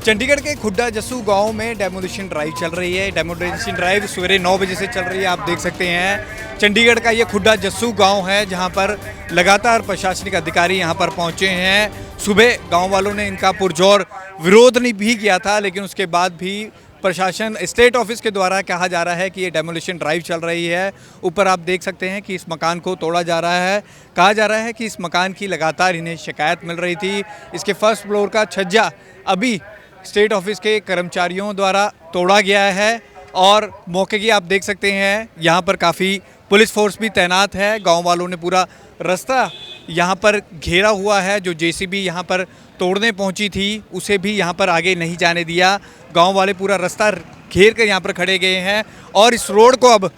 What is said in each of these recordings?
चंडीगढ़ के खुड्डा जस्सू गांव में डेमोलिशन ड्राइव चल रही है। डेमोलिशन ड्राइव सवेरे 9 बजे से चल रही है। आप देख सकते हैं चंडीगढ़ का ये खुड्डा जस्सू गांव है, जहां पर लगातार प्रशासनिक अधिकारी यहां पर पहुंचे हैं। सुबह गांव वालों ने इनका पुरजोर विरोध नहीं भी किया था, लेकिन उसके बाद भी प्रशासन स्टेट ऑफिस के द्वारा कहा जा रहा है कि ये डेमोलिशन ड्राइव चल रही है। ऊपर आप देख सकते हैं कि इस मकान को तोड़ा जा रहा है। कहा जा रहा है कि इस मकान की लगातार इन्हें शिकायत मिल रही थी। इसके फर्स्ट फ्लोर का छज्जा अभी स्टेट ऑफिस के कर्मचारियों द्वारा तोड़ा गया है और मौके की आप देख सकते हैं यहाँ पर काफ़ी पुलिस फोर्स भी तैनात है। गांव वालों ने पूरा रास्ता यहाँ पर घेरा हुआ है। जो जेसीबी यहाँ पर तोड़ने पहुँची थी उसे भी यहाँ पर आगे नहीं जाने दिया। गांव वाले पूरा रास्ता घेर कर यहाँ पर खड़े गए हैं और इस रोड को अब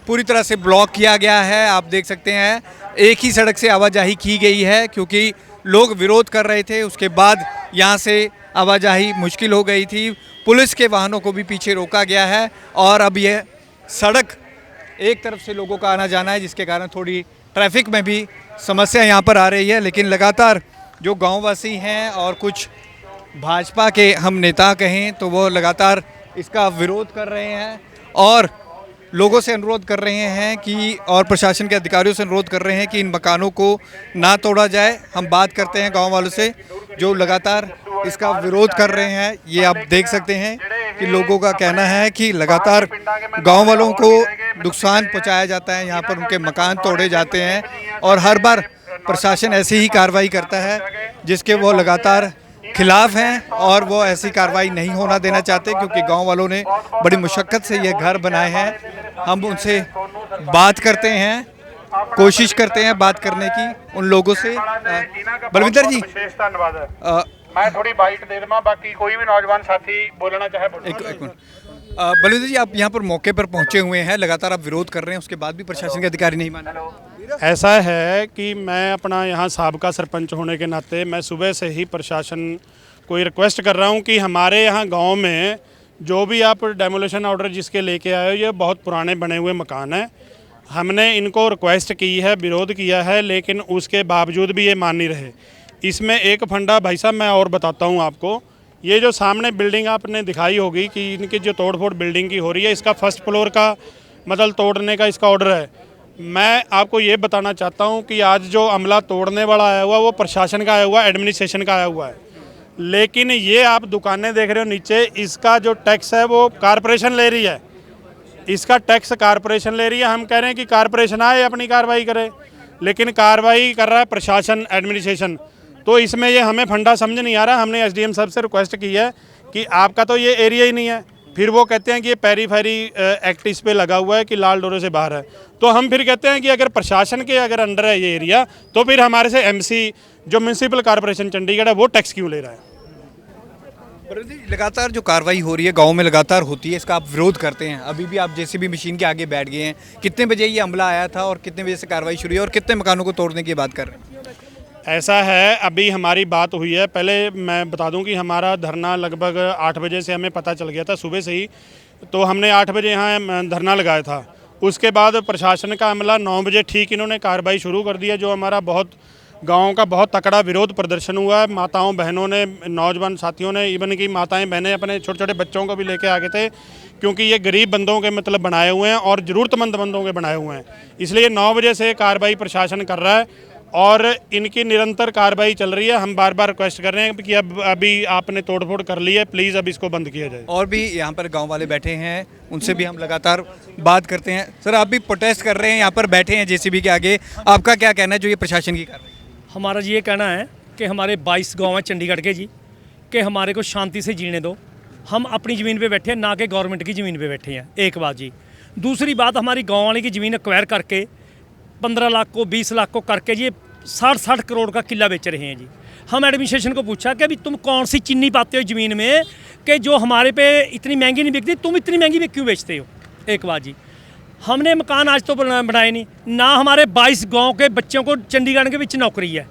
पूरी तरह से ब्लॉक किया गया है। आप देख सकते हैं एक ही सड़क से आवाजाही की गई है, क्योंकि लोग विरोध कर रहे थे। उसके बाद यहाँ से आवाजाही मुश्किल हो गई थी। पुलिस के वाहनों को भी पीछे रोका गया है और अब यह सड़क एक तरफ से लोगों का आना जाना है, जिसके कारण थोड़ी ट्रैफिक में भी समस्या यहाँ पर आ रही है। लेकिन लगातार जो गांववासी हैं और कुछ भाजपा के हम नेता कहें तो वो लगातार इसका विरोध कर रहे हैं और लोगों से अनुरोध कर रहे हैं कि और प्रशासन के अधिकारियों से अनुरोध कर रहे हैं कि इन मकानों को ना तोड़ा जाए। हम बात करते हैं गांव वालों से जो लगातार इसका विरोध कर रहे हैं। ये आप देख सकते हैं कि लोगों का कहना है कि लगातार गांव वालों को नुकसान पहुंचाया जाता है, यहाँ पर उनके मकान तोड़े जाते हैं और हर बार प्रशासन ऐसी ही कार्रवाई करता है जिसके वो लगातार खिलाफ हैं और वो ऐसी कार्रवाई नहीं होना देना चाहते, क्योंकि गांव वालों ने बड़ी मुशक्क़त से ये घर बनाए हैं। हम उनसे बात करते हैं, कोशिश करते हैं बात करने की उन लोगों से। बलविंदर जी, मैं थोड़ी बाइट दे दूंगा, बाकी कोई भी नौजवान साथी बोलना चाहे एक मिनट। बलविंदर जी, आप यहाँ पर मौके पर पहुँचे हुए हैं, लगातार आप विरोध कर रहे हैं, उसके बाद भी प्रशासन के अधिकारी नहीं मान रहे। ऐसा है कि मैं अपना यहाँ साबका सरपंच होने के नाते मैं सुबह से ही प्रशासन को रिक्वेस्ट कर रहा हूँ कि हमारे यहाँ गांव में जो भी आप डेमोलिशन ऑर्डर जिसके लेके आए हो, ये बहुत पुराने बने हुए मकान हैं। हमने इनको रिक्वेस्ट की है, विरोध किया है, लेकिन उसके बावजूद भी ये मान नहीं रहे। इसमें एक फंडा भाई साहब मैं और बताता हूँ आपको। ये जो सामने बिल्डिंग आपने दिखाई होगी कि इनकी जो तोड़फोड़ बिल्डिंग की हो रही है, इसका फर्स्ट फ्लोर का मतलब तोड़ने का इसका ऑर्डर है। मैं आपको ये बताना चाहता हूँ कि आज जो अमला तोड़ने वाला आया हुआ वो प्रशासन का आया हुआ, एडमिनिस्ट्रेशन का आया हुआ है। लेकिन ये आप दुकानें देख रहे हो नीचे, इसका जो टैक्स है वो कारपोरेशन ले रही है। इसका टैक्स कारपोरेशन ले रही है। हम कह रहे हैं कि कारपोरेशन आए अपनी कार्रवाई करे, लेकिन कार्रवाई कर रहा है प्रशासन, एडमिनिस्ट्रेशन। तो इसमें ये हमें फंडा समझ नहीं आ रहा। हमने एसडीएम साहब से रिक्वेस्ट की है कि आपका तो ये एरिया ही नहीं है। फिर वो कहते हैं कि ये पेरीफेरी एक्ट इस पे लगा हुआ है कि लाल डोरे से बाहर है। तो हम फिर कहते हैं कि अगर प्रशासन के अगर अंडर है ये एरिया, तो फिर हमारे से एमसी जो म्यूनसिपल कॉर्पोरेशन चंडीगढ़ है वो टैक्स क्यों ले रहा है। लगातार जो कार्रवाई हो रही है गांव में लगातार होती है, इसका आप विरोध करते हैं। अभी भी आप जेसीबी मशीन के आगे बैठ गए हैं। कितने बजे ये हमला आया था और कितने बजे से कार्रवाई शुरू हुई और कितने मकानों को तोड़ने की बात कर रहे हैं? ऐसा है, अभी हमारी बात हुई है। पहले मैं बता दूं कि हमारा धरना लगभग 8 बजे से हमें पता चल गया था सुबह से ही। तो हमने 8 बजे यहाँ धरना लगाया था। उसके बाद प्रशासन का अमला 9 बजे ठीक इन्होंने कार्रवाई शुरू कर दिया। जो हमारा बहुत गांव का बहुत तकड़ा विरोध प्रदर्शन हुआ है। माताओं बहनों ने, नौजवान साथियों ने, इवन की माताएं बहनें अपने छोटे छोटे बच्चों को भी लेके आ गए थे, क्योंकि ये गरीब बंदों के मतलब बनाए हुए हैं और ज़रूरतमंद बंदों के बनाए हुए हैं। इसलिए 9 बजे से कार्रवाई प्रशासन कर रहा है और इनकी निरंतर कार्रवाई चल रही है। हम बार बार रिक्वेस्ट कर रहे हैं कि अब अभी आपने तोड़फोड़ कर ली है, प्लीज़ अब इसको बंद किया जाए। और भी यहाँ पर गांव वाले बैठे हैं, उनसे भी हम लगातार बात करते हैं। सर, आप भी प्रोटेस्ट कर रहे हैं, यहाँ पर बैठे हैं जेसीबी के आगे, आपका क्या कहना है जो ये प्रशासन की कार्रवाई? हमारा जी ये कहना है कि हमारे 22 गांव हैं चंडीगढ़ के जी, कि हमारे को शांति से जीने दो। हम अपनी ज़मीन पे बैठे हैं, ना कि गवर्नमेंट की ज़मीन पे बैठे हैं। एक बात जी। दूसरी बात, हमारी गांव वाले की ज़मीन एक्वायर करके 15 लाख को 20 लाख को करके जी 60 करोड़ का किला बेच रहे हैं जी। हम एडमिनिस्ट्रेशन को पूछा कि अभी तुम कौन सी चीनी पाते हो ज़मीन में कि जो हमारे पे इतनी महंगी नहीं बिकती, तुम इतनी महंगी क्यों बेचते हो? एक बात जी। हमने मकान आज तो बनाए नहीं ना। हमारे 22 गांव के बच्चों को चंडीगढ़ के बीच नौकरी है।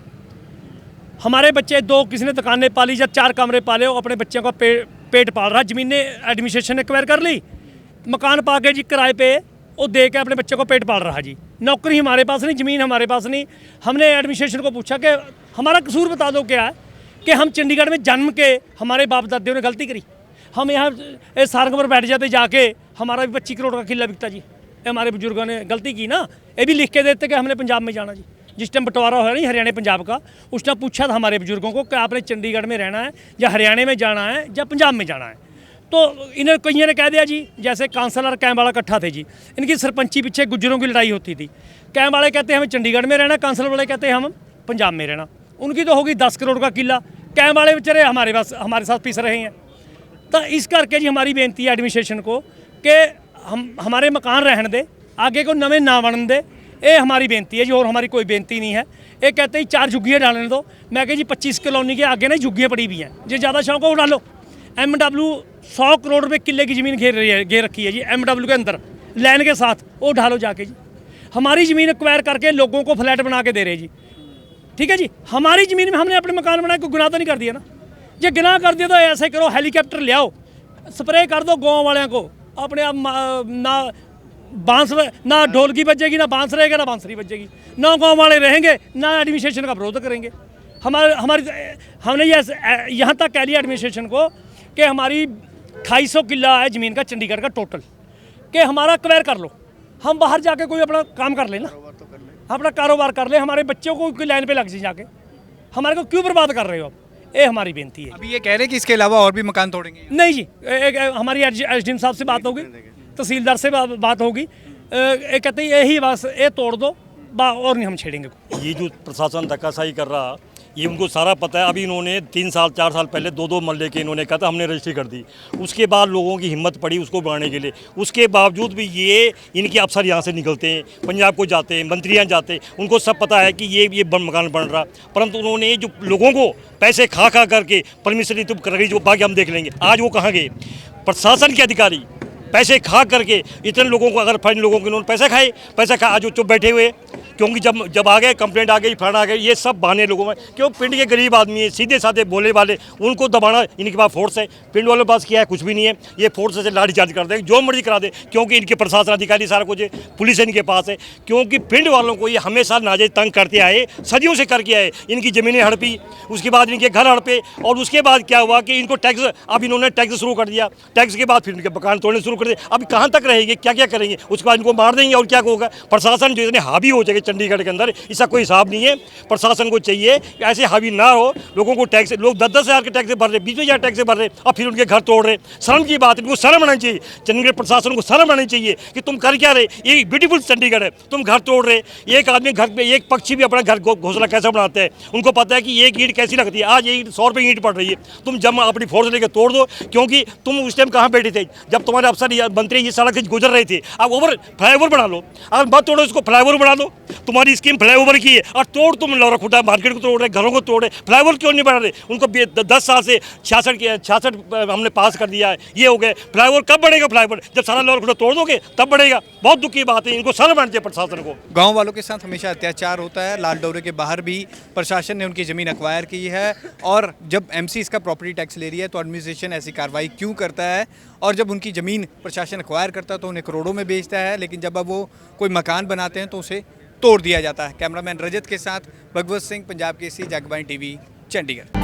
हमारे बच्चे 2 किसी ने दुकानें पाली या 4 कमरे पाले, हो अपने बच्चों का पेट पाल रहा। ज़मीनें एडमिनिस्ट्रेशन ने एक्वायर कर ली, मकान पा के जी किराए पे वो दे के अपने बच्चों को पेट पाल रहा जी। नौकरी हमारे पास नहीं, ज़मीन हमारे पास नहीं। हमने एडमिनिस्ट्रेशन को पूछा कि हमारा कसूर बता दो क्या है, कि हम चंडीगढ़ में जन्म के हमारे बाप दादियों ने गलती करी। हम यहाँ सारंग पर बैठ जाते जाके, हमारा भी 25 करोड़ का किला बिकता जी। ये हमारे बुजुर्गों ने गलती की ना, ये भी लिख के देते कि हमने पंजाब में जाना जी। जिस टाइम बंटवारा हुआ नहीं हरियाणा पंजाब का, उस टाइम पूछा था हमारे बुजुर्गों को कि आपने चंडीगढ़ में रहना है या हरियाणा में जाना है या पंजाब में जाना है। तो इन्हें कईयों ने कह दिया जी, जैसे कांसल और कैंप वाला इकट्ठा थे जी, इनकी सरपंची पीछे गुज्जरों की लड़ाई होती थी। कैंप वाले कहते हैं हमें चंडीगढ़ में रहना, कांसल वाले कहते हैं हम पंजाब में रहना। उनकी तो होगी 10 करोड़ का किला, कैंप वाले बेचारे हमारे साथ पिस रहे हैं। तो इस करके जी हमारी बेनती है एडमिनिस्ट्रेशन को कि हमारे मकान रहने दे, आगे को नवे ना बन दे। ये हमारी बेनती है जी, और हमारी कोई बेनती नहीं है। ये कहते हैं 4 झुग्गियाँ डालने दो। मैं कह जी 25 कॉलोनी के आगे ना झुग्गियाँ पड़ी हुई हैं, जो ज़्यादा शौक है वो डालो। MW 100 करोड़ रुपये किले की ज़मीन घेर रखी है जी MW के अंदर लैंड के साथ, वो ढालो जाके जी। हमारी ज़मीन एक्वायर करके लोगों को फ्लैट बना के दे रहे जी। ठीक है जी, हमारी ज़मीन में हमने अपने मकान बनाए, कोई गुनाह तो नहीं कर दिया ना। जो गुनाह कर दिया तो ऐसे करो, हेलीकॉप्टर ले आओ, स्प्रे कर दो गाँव वालों को। अपने आप ना बांस ना ढोलकी बजेगी, ना बांस रहेगा, ना बांसुरी बजेगी, ना गाँव वाले रहेंगे, ना एडमिनिस्ट्रेशन का विरोध करेंगे। हमने यहाँ तक कह लिया एडमिनिस्ट्रेशन को कि हमारी 250 किला है ज़मीन का चंडीगढ़ का टोटल, कि हमारा क्वायर कर लो, हम बाहर जाके कोई अपना काम कर लेना, अपना कारोबार कर ले, हमारे बच्चों को कोई लाइन पे लग जाए जाके, हमारे को क्यों बर्बाद कर रहे हो आप। ये हमारी बेनती है। अभी ये कह रहे हैं कि इसके अलावा और भी मकान तोड़ेंगे? नहीं जी, हमारी SDM साहब से बात होगी, तहसीलदार से बात होगी, कहते हैं यही बस ये तोड़ दो, और नहीं हम छेड़ेंगे। ये जो प्रशासन धक्काशाही कर रहा, ये उनको सारा पता है। अभी इन्होंने 3 साल 4 साल पहले 2 मरले के इन्होंने कहा था हमने रजिस्ट्री कर दी, उसके बाद लोगों की हिम्मत पड़ी उसको बढ़ाने के लिए। उसके बावजूद भी ये इनके अफसर यहाँ से निकलते हैं, पंजाब को जाते हैं, मंत्रियाँ जाते हैं, उनको सब पता है कि ये मकान बन रहा, परंतु उन्होंने जो लोगों को पैसे खा करके परमिशन तुम कर रही, जो बाकी हम देख लेंगे। आज वो कहाँ गए? प्रशासन के अधिकारी पैसे खा करके इतने लोगों को, अगर फाइन लोगों के उन्होंने पैसा खा आज वो चुप बैठे हुए, क्योंकि जब आ गए कंप्लेंट आ गई, फंड आ गए, ये सब बहाने लोगों में। क्यों? पिंड के गरीब आदमी है, सीधे साधे बोले वाले, उनको दबाना इनके पास फोर्स है। पिंड वालों के पास क्या है? कुछ भी नहीं है। ये फोर्स से लाठीचार्ज कर देंगे, जो मर्जी करा दे, क्योंकि इनके प्रशासन अधिकारी सारा कुछ है, पुलिस इनके पास है। क्योंकि पिंड वालों को ये हमेशा नाजायज तंग करते आए, सदियों से करके आए। इनकी ज़मीनें हड़पी, उसके बाद इनके घर हड़पे, और उसके बाद क्या हुआ कि इनको टैक्स, अब इन्होंने टैक्स शुरू कर दिया। टैक्स के बाद फिर इनके मकान तोड़ने शुरू कर दिए। अब कहाँ तक रहेंगे? क्या क्या करेंगे? उसके बाद इनको मार देंगे और क्या होगा? प्रशासन जो इतने हावी हो जाएगा चंडीगढ़ के अंदर, इसका कोई हिसाब नहीं है। प्रशासन को चाहिए कि ऐसे हावी ना हो, लोगों को टैक्स, लोग 10-10 हज़ार के टैक्स भर रहे, 20,000 टैक्स भर रहे, और फिर उनके घर तोड़ रहे। शर्म की बात है, इनको शर्म आनी चाहिए। चंडीगढ़ प्रशासन को शर्म आनी चाहिए कि तुम कर क्या रहे? ये ब्यूटीफुल चंडीगढ़ है, तुम घर तोड़ रहे। एक आदमी घर पे, एक पक्षी भी अपना घर घोंसला कैसे बनाते हैं, उनको पता है कि एक ईंट कैसी लगती है। आज ये 100 रुपये ईंट पड़ रही है, तुम जब अपनी फोर्स लेकर तोड़ दो, क्योंकि तुम उस टाइम कहाँ बैठे थे जब तुम्हारे अफसर मंत्री ये सड़क से गुजर रहे थे। अब फ्लाईओवर बना लो, अगर मत तोड़ो इसको, फ्लाईओवर बना लो। तुम्हारी स्कीम फ्लाईओवर की है, और तोड़ तुम लौराखुटा मार्केट को तोड़ रहे, घरों को तोड़ रहे, फ्लाईओवर क्यों नहीं बना रहे? उनको 10 साल से 66 हमने पास कर दिया है, ये हो गए। फ्लाईओवर कब बढ़ेगा? फ्लाईओवर जब सारा लौराखुटा तोड़ दोगे तब बढ़ेगा। बहुत दुख की बात है, इनको शर्म आनी चाहिए प्रशासन को। गांव वालों के साथ हमेशा अत्याचार होता है। लाल डोरे के बाहर भी प्रशासन ने उनकी ज़मीन एक्वायर की है, और जब MC इसका प्रॉपर्टी टैक्स ले रही है तो एडमिनिस्ट्रेशन ऐसी कार्रवाई क्यों करता है? और जब उनकी ज़मीन प्रशासन एक्वायर करता है तो उन्हें करोड़ों में बेचता है, लेकिन जब अब वो कोई मकान बनाते हैं तो उसे तोड़ दिया जाता है। कैमरामैन रजत के साथ भगवत सिंह, पंजाब केसरी, जगबानी TV, चंडीगढ़।